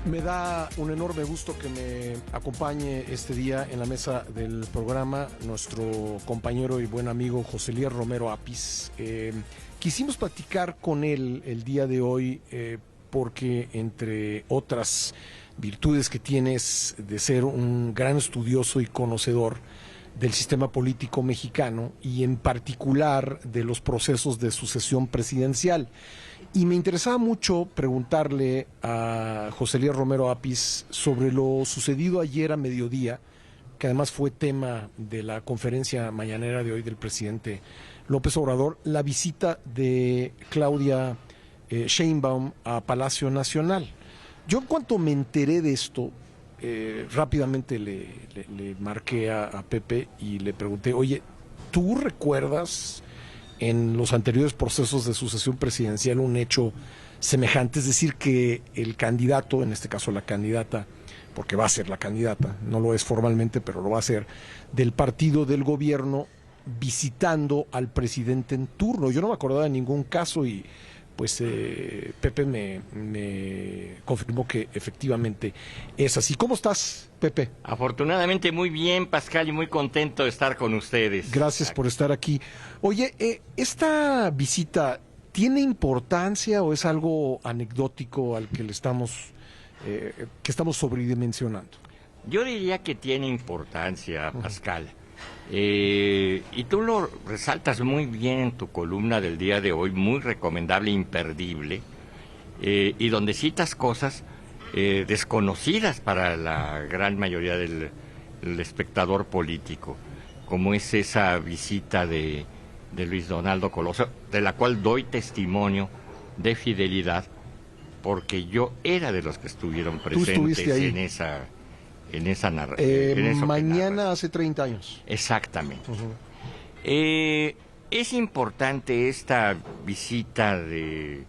Me da un enorme gusto que me acompañe este día en la mesa del programa nuestro compañero y buen amigo José Elías Romero Apis. Quisimos platicar con él el día de hoy porque, entre otras virtudes que tienes de ser un gran estudioso y conocedor del sistema político mexicano y en particular de los procesos de sucesión presidencial. Y me interesaba mucho preguntarle a José Elías Romero Apis sobre lo sucedido ayer a mediodía, que además fue tema de la conferencia mañanera de hoy del presidente López Obrador, la visita de Claudia Sheinbaum a Palacio Nacional. Yo, en cuanto me enteré de esto, rápidamente le marqué a Pepe y le pregunté: oye, ¿tú recuerdas en los anteriores procesos de sucesión presidencial un hecho semejante? Es decir, que el candidato, en este caso la candidata, porque va a ser la candidata, no lo es formalmente, pero lo va a ser, del partido del gobierno, visitando al presidente en turno. Yo no me acordaba de ningún caso y pues Pepe me confirmó que efectivamente es así. ¿Cómo estás, Pepe? Afortunadamente muy bien, Pascal, y muy contento de estar con ustedes. Gracias por estar aquí. Oye, ¿esta visita tiene importancia o es algo anecdótico al que que estamos sobredimensionando? Yo diría que tiene importancia, Pascal. Y tú lo resaltas muy bien en tu columna del día de hoy, muy recomendable, imperdible, y donde citas cosas desconocidas para la gran mayoría del espectador político, como es esa visita de Luis Donaldo Colosio, de la cual doy testimonio de fidelidad, porque yo era de los que estuvieron presentes en esa narración. Mañana hace 30 años. Exactamente. Es importante esta visita de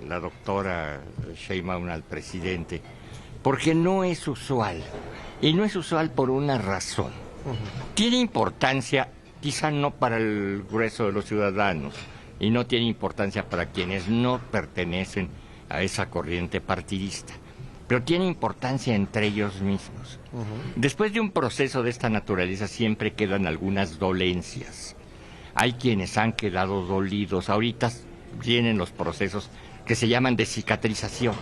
la doctora Sheinbaum al presidente, porque no es usual, y no es usual por una razón. Tiene importancia, quizá no para el grueso de los ciudadanos, y no tiene importancia para quienes no pertenecen a esa corriente partidista, pero tiene importancia entre ellos mismos. Después de un proceso de esta naturaleza siempre quedan algunas dolencias. Hay quienes han quedado dolidos. Ahorita vienen los procesos que se llaman de cicatrización.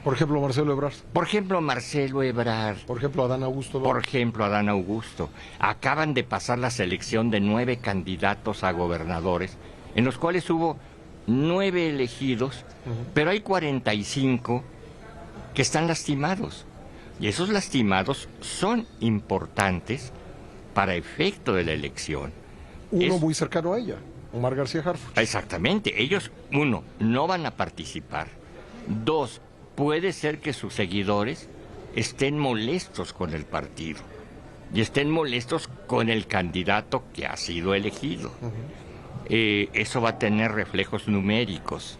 Por ejemplo, Marcelo Ebrard. Por ejemplo, Marcelo Ebrard. Por ejemplo, Adán Augusto. Por ejemplo, Adán Augusto. Acaban de pasar la selección de 9 candidatos a gobernadores, en los cuales hubo 9 elegidos, pero hay 45 que están lastimados, y esos lastimados son importantes para efecto de la elección. Uno muy cercano a ella, Omar García Harfuch. Exactamente, ellos, 1, no van a participar. 2, puede ser que sus seguidores estén molestos con el partido y estén molestos con el candidato que ha sido elegido. Eso va a tener reflejos numéricos.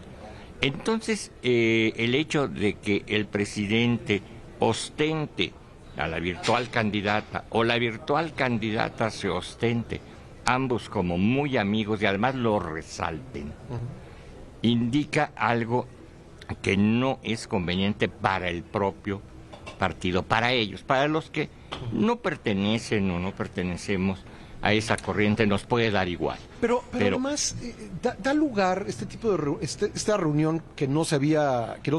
Entonces, el hecho de que el presidente ostente a la virtual candidata o la virtual candidata se ostente, ambos como muy amigos, y además lo resalten, indica algo que no es conveniente para el propio partido, para ellos, para los que no pertenecen o no pertenecemos a esa corriente, nos puede dar igual. Pero además da lugar este tipo de esta reunión que no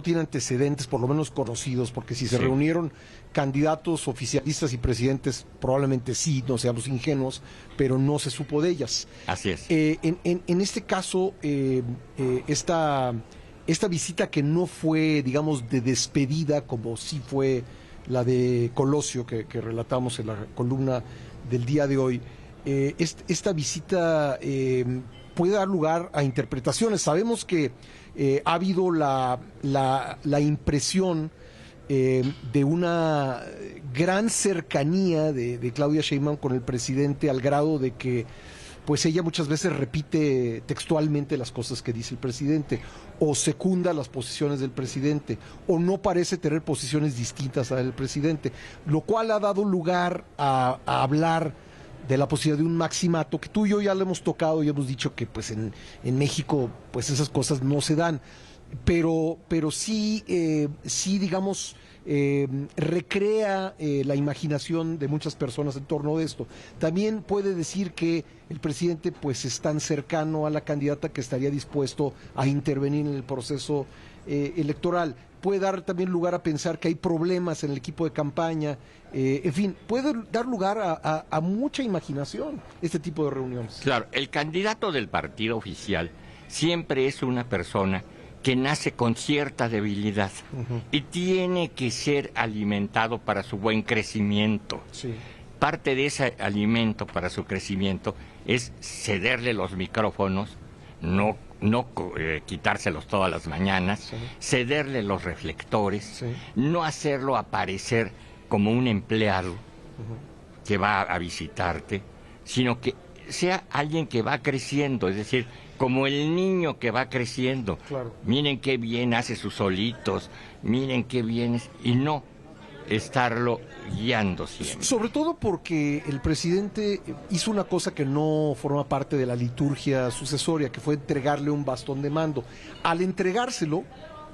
tiene antecedentes, por lo menos conocidos, porque si se reunieron candidatos oficialistas y presidentes, probablemente sí, no seamos ingenuos, pero no se supo de ellas. Así es. En este caso, esta visita que no fue, digamos, de despedida, como sí fue la de Colosio, que relatamos en la columna del día de hoy, esta visita puede dar lugar a interpretaciones. Sabemos que ha habido la impresión de una gran cercanía de Claudia Sheinbaum con el presidente, al grado de que pues ella muchas veces repite textualmente las cosas que dice el presidente, o secunda las posiciones del presidente, o no parece tener posiciones distintas a las del presidente, lo cual ha dado lugar a hablar de la posibilidad de un maximato, que tú y yo ya lo hemos tocado y hemos dicho que pues en México pues esas cosas no se dan. pero sí, digamos, recrea la imaginación de muchas personas en torno de esto. También puede decir que el presidente pues es tan cercano a la candidata que estaría dispuesto a intervenir en el proceso electoral. Puede dar también lugar a pensar que hay problemas en el equipo de campaña. En fin, puede dar lugar a mucha imaginación este tipo de reuniones. Claro, el candidato del partido oficial siempre es una persona que nace con cierta debilidad y tiene que ser alimentado para su buen crecimiento. Sí. Parte de ese alimento para su crecimiento es cederle los micrófonos, no quitárselos todas las mañanas, sí, cederle los reflectores, sí, no hacerlo aparecer como un empleado que va a visitarte, sino que sea alguien que va creciendo, es decir, como el niño que va creciendo. Claro. Miren qué bien hace sus solitos, miren qué bien es, y no estarlo guiando siempre. Sobre todo porque el presidente hizo una cosa que no forma parte de la liturgia sucesoria, que fue entregarle un bastón de mando. Al entregárselo,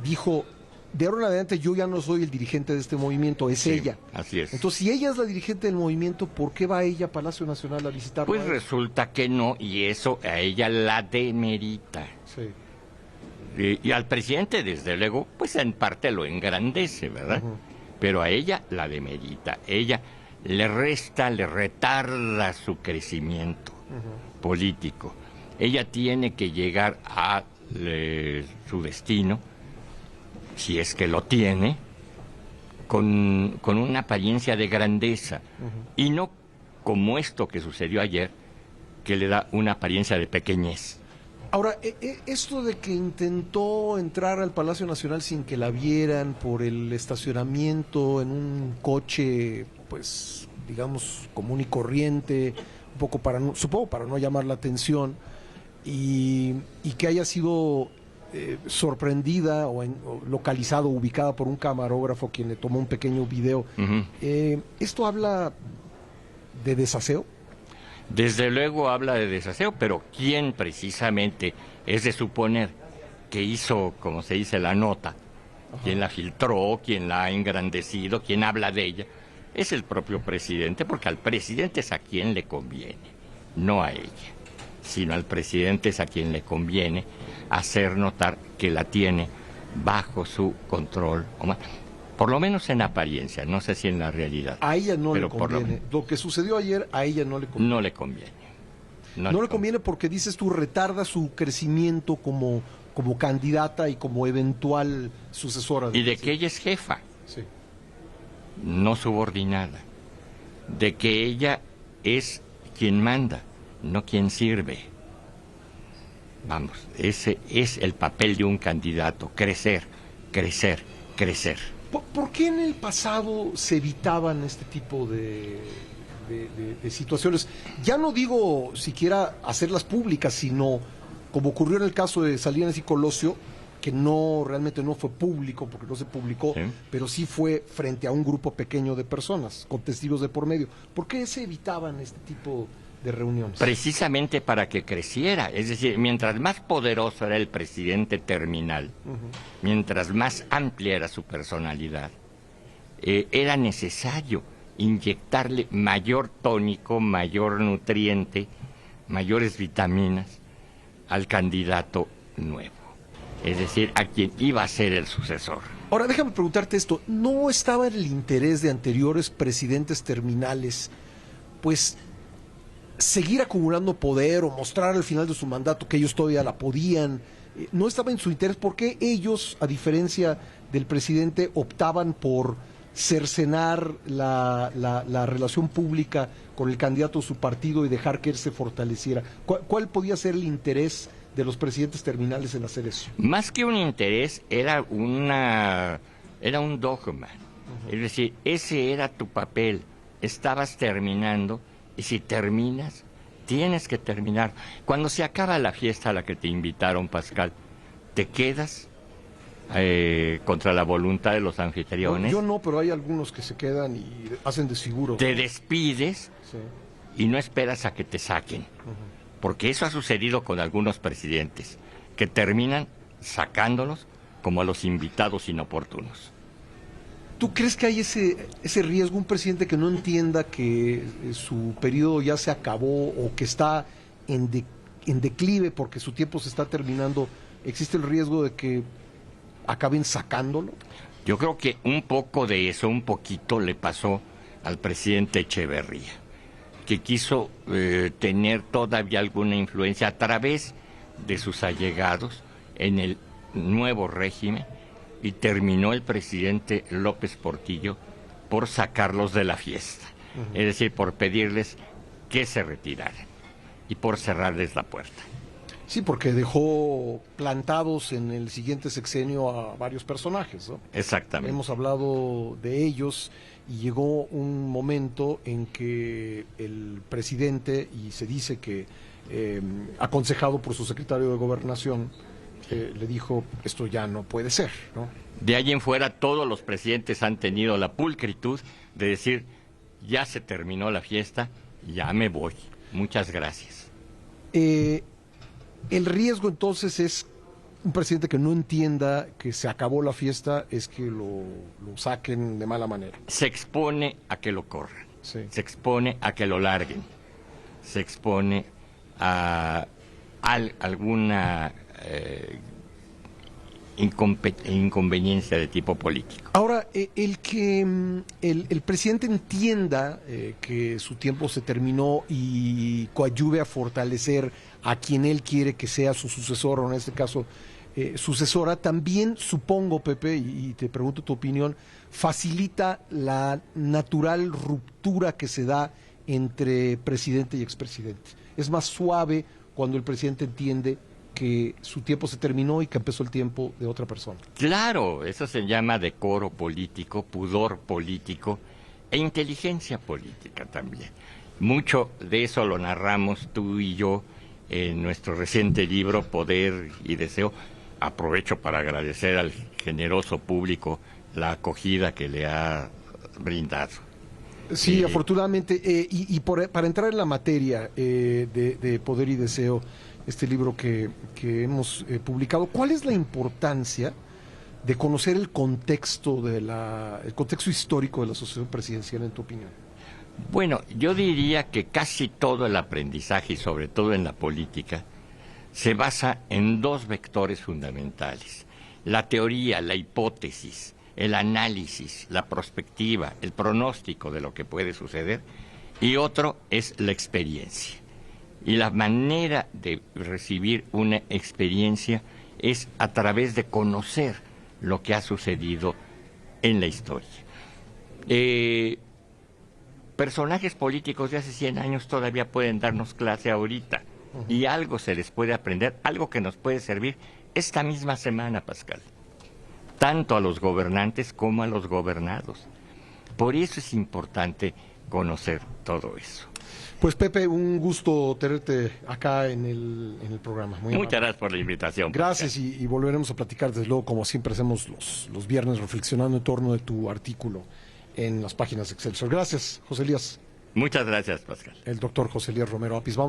dijo: de ahora en adelante yo ya no soy el dirigente de este movimiento, es ella. Así es. Entonces, si ella es la dirigente del movimiento, ¿por qué va ella a Palacio Nacional a visitarlo? Pues resulta que no, y eso a ella la demerita. Sí. Y al presidente, desde luego, pues en parte lo engrandece, ¿verdad? Pero a ella la demerita. Ella le resta, le retarda su crecimiento político. Ella tiene que llegar a su destino, si es que lo tiene, con una apariencia de grandeza, y no como esto que sucedió ayer, que le da una apariencia de pequeñez. Ahora, esto de que intentó entrar al Palacio Nacional sin que la vieran por el estacionamiento en un coche, pues, digamos, común y corriente, un poco supongo para no llamar la atención, y que haya sido sorprendida o localizada, ubicada por un camarógrafo quien le tomó un pequeño video. ¿Esto habla de desaseo? Desde luego habla de desaseo, pero ¿quién precisamente es de suponer que hizo, como se dice, la nota? ¿Quién la filtró? ¿Quién la ha engrandecido? ¿Quién habla de ella? Es el propio presidente, porque al presidente es a quien le conviene, no a ella, sino al presidente es a quien le conviene hacer notar que la tiene bajo su control, por lo menos en apariencia, no sé si en la realidad. A ella no le conviene. Lo que sucedió ayer a ella no le conviene. No le conviene. No le conviene porque, dices tú, retarda su crecimiento como candidata y como eventual sucesora. Y de que ella es jefa, sí, no subordinada. De que ella es quien manda, no quien sirve. Vamos, ese es el papel de un candidato: crecer, crecer, crecer. ¿Por qué en el pasado se evitaban este tipo de situaciones? Ya no digo siquiera hacerlas públicas, sino como ocurrió en el caso de Salinas y Colosio, que realmente no fue público, porque no se publicó, sí, pero sí fue frente a un grupo pequeño de personas, con testigos de por medio. ¿Por qué se evitaban este tipo de reuniones? Precisamente para que creciera, es decir, mientras más poderoso era el presidente terminal, mientras más amplia era su personalidad, era necesario inyectarle mayor tónico, mayor nutriente, mayores vitaminas al candidato nuevo, es decir, a quien iba a ser el sucesor. Ahora, déjame preguntarte esto: ¿no estaba en el interés de anteriores presidentes terminales, pues, seguir acumulando poder o mostrar al final de su mandato que ellos todavía la podían? ¿No estaba en su interés? ¿Por qué ellos, a diferencia del presidente, optaban por cercenar la relación pública con el candidato de su partido y dejar que él se fortaleciera? ¿Cuál podía ser el interés de los presidentes terminales en hacer eso? Más que un interés, era un dogma. Es decir, ese era tu papel. Estabas terminando, y si terminas, tienes que terminar. Cuando se acaba la fiesta a la que te invitaron, Pascal, ¿te quedas contra la voluntad de los anfitriones? Yo no, pero hay algunos que se quedan y hacen desfiguro. Te despides, sí, y no esperas a que te saquen. Porque eso ha sucedido con algunos presidentes, que terminan sacándolos como a los invitados inoportunos. ¿Tú crees que hay ese riesgo, un presidente que no entienda que su periodo ya se acabó o que está en declive porque su tiempo se está terminando? ¿Existe el riesgo de que acaben sacándolo? Yo creo que un poco de eso, un poquito le pasó al presidente Echeverría, que quiso tener todavía alguna influencia a través de sus allegados en el nuevo régimen, y terminó el presidente López Portillo por sacarlos de la fiesta, es decir, por pedirles que se retiraran y por cerrarles la puerta. Sí, porque dejó plantados en el siguiente sexenio a varios personajes, ¿no? Exactamente. Hemos hablado de ellos y llegó un momento en que el presidente, y se dice que aconsejado por su secretario de Gobernación, le dijo, esto ya no puede ser, ¿no? De ahí en fuera todos los presidentes han tenido la pulcritud de decir, ya se terminó la fiesta, ya me voy, muchas gracias. El riesgo entonces es un presidente que no entienda que se acabó la fiesta, es que lo saquen de mala manera. Se expone a que lo corran, Sí. se expone a que lo larguen, se expone a alguna inconveniencia de tipo político. Ahora, el que el presidente entienda que su tiempo se terminó y coadyuve a fortalecer a quien él quiere que sea su sucesor, o en este caso sucesora, también supongo, Pepe, y te pregunto tu opinión, facilita la natural ruptura que se da entre presidente y expresidente. Es más suave cuando el presidente entiende que su tiempo se terminó y que empezó el tiempo de otra persona. Claro, eso se llama decoro político, pudor político e inteligencia política también. Mucho de eso lo narramos tú y yo en nuestro reciente libro Poder y Deseo. Aprovecho para agradecer al generoso público la acogida que le ha brindado. Sí, afortunadamente, para entrar en la materia de Poder y Deseo, este libro que hemos publicado, ¿cuál es la importancia de conocer el contexto el contexto histórico de la sucesión presidencial, en tu opinión? Bueno, yo diría que casi todo el aprendizaje, y sobre todo en la política, se basa en dos vectores fundamentales: la teoría, la hipótesis, el análisis, la prospectiva, el pronóstico de lo que puede suceder, y otro es la experiencia. Y la manera de recibir una experiencia es a través de conocer lo que ha sucedido en la historia. Personajes políticos de hace 100 años todavía pueden darnos clase ahorita, y algo se les puede aprender, algo que nos puede servir esta misma semana, Pascal, tanto a los gobernantes como a los gobernados. Por eso es importante conocer todo eso. Pues Pepe, un gusto tenerte acá en el programa. Muchas gracias por la invitación. Gracias, y volveremos a platicar, desde luego, como siempre hacemos los viernes, reflexionando en torno de tu artículo en las páginas de Excelsior. Gracias, José Elías. Muchas gracias, Pascal. El doctor José Elías Romero Apis. Vamos